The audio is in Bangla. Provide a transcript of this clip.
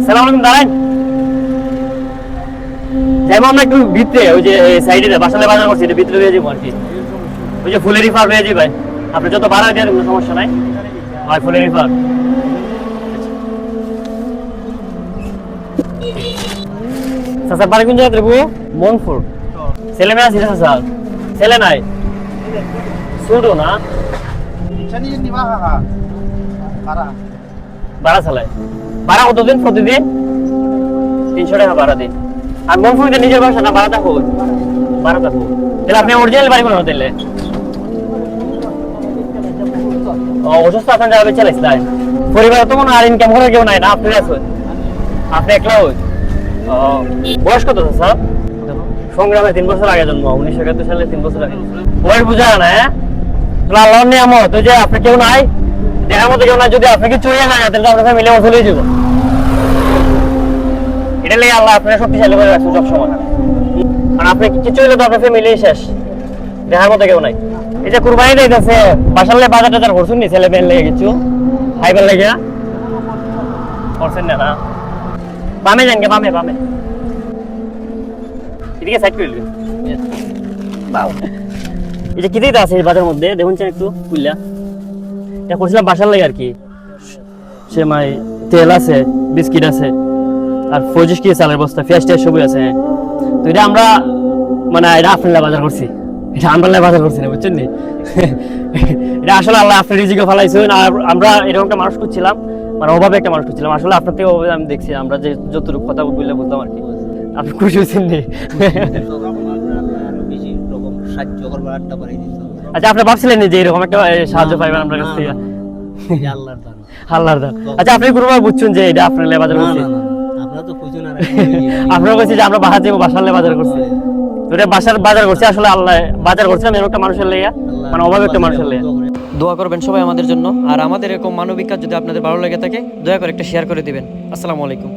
সালাম আলাইকুম দাঁড়ান। যেমন আমরা একটু ভিতরে ওই যে সাইডে বাসালে বাজার করছি, এটা ভিতরে হয়ে যাবো আর কি। ওই যে ফুলের রিফার হয়ে যাবে, আপনি যত ভাড়া দেন কোনো সমস্যা নাই। হয় ফুলের রিফার। স্যার বাড়ি কোন জায়গায় দেবো? মনপুর। ছেলে মেয়ে আছে স্যার? ছেলে নাই, ছোটো না, ভাড়া চালায়। ভাড়া কতদিন? প্রতিদিন 300 টাকা ভাড়া দিন। আর মনপুরিতে নিজের বাসা না ভাড়া থাকো? ভাড়া থাকো। তাহলে আপনি অরিজিনাল বাড়ি কোনো হোটেলে? অসুস্থ আপনার যাবে চালাইছিলেন? পরিবারে তো কোনো আর ইনকাম করার কেউ নাই না, আপনি আছেন? আপনি একলা? বয়স কত স্যার? সংগ্রামে 3 বছর আগে জন্ম, 1971 সালে 3 বছর আগে। বয়স বুঝা না? হ্যাঁ, আল্লাহর নিয়ামত। ওই যে আপনি কেউ নাই, দেখার মতো কেউ নাই, যদি আপনাকে চুরিয়ে না যায় তাহলে আপনার ফ্যামিলি চলে যাবো। এটা লেগে আল্লাহ আপনার শক্তিশালী করে রাখছেন সবসময়। আর আপনি কিছু হইলে তো আপনার ফ্যামিলি শেষ, দেখার মতো কেউ নাই। এই যে কুরবানি দিতেছে, বাসালে বাজার টাজার করছেন নি? ছেলে মেয়ে লেগে কিছু খাইবার লেগে করছেন না? না, বামে যান গে, বামে বামে, এদিকে সাইড করে দিবেন। এই যে কিদিতে আছে এই বাজার মধ্যে দেখুন একটু কুইলা, এটা করছিলাম বাসার লাগে আর কি। সেমাই, তেল আছে, বিস্কিট আছে, আর 25 কি চালের বস্তা, পেঁয়াজ টেয়াজ সবই আছে। তো এটা আমরা মানে এটা আপনার বাজার করছি, এটা আমরা বাজার করছি না, বুঝছেন নি? এটা আসলে আল্লাহ আপনার রিজিকে ফেলাইছেন। আর আমরা এরকম একটা মানুষ করছিলাম, মানে অভাবে একটা মানুষ করছিলাম। আসলে আপনার থেকে অভাবে আমি দেখছি, আমরা যে যতটুকু কথা বললে বলতাম আর কি। আপনি খুশি হয়েছেন নি? আচ্ছা, আপনি ভাবছিলেন যে এরকম একটা সাহায্য পাইবেন আপনার কাছ থেকে? আল্লাহর দান। আচ্ছা, আপনি কোনোবার বুঝছেন যে এটা আপনার বাজার করছি? আপনারা বলছি যে আমরা বাহার যাবো, বাসার বাজার করছি, ওটা বাসার বাজার করছি। আসলে আল্লাহ বাজার করছিলাম এরকম একটা মানুষের লেগে, মানে অভাবে একটা মানুষের লেগে। দোয়া করবেন সবাই আমাদের জন্য। আর আমাদের এরকম মানবিক কাজ যদি আপনাদের ভালো লেগে থাকে, দয়া করে একটা শেয়ার করে দিবেন। আসসালামু আলাইকুম।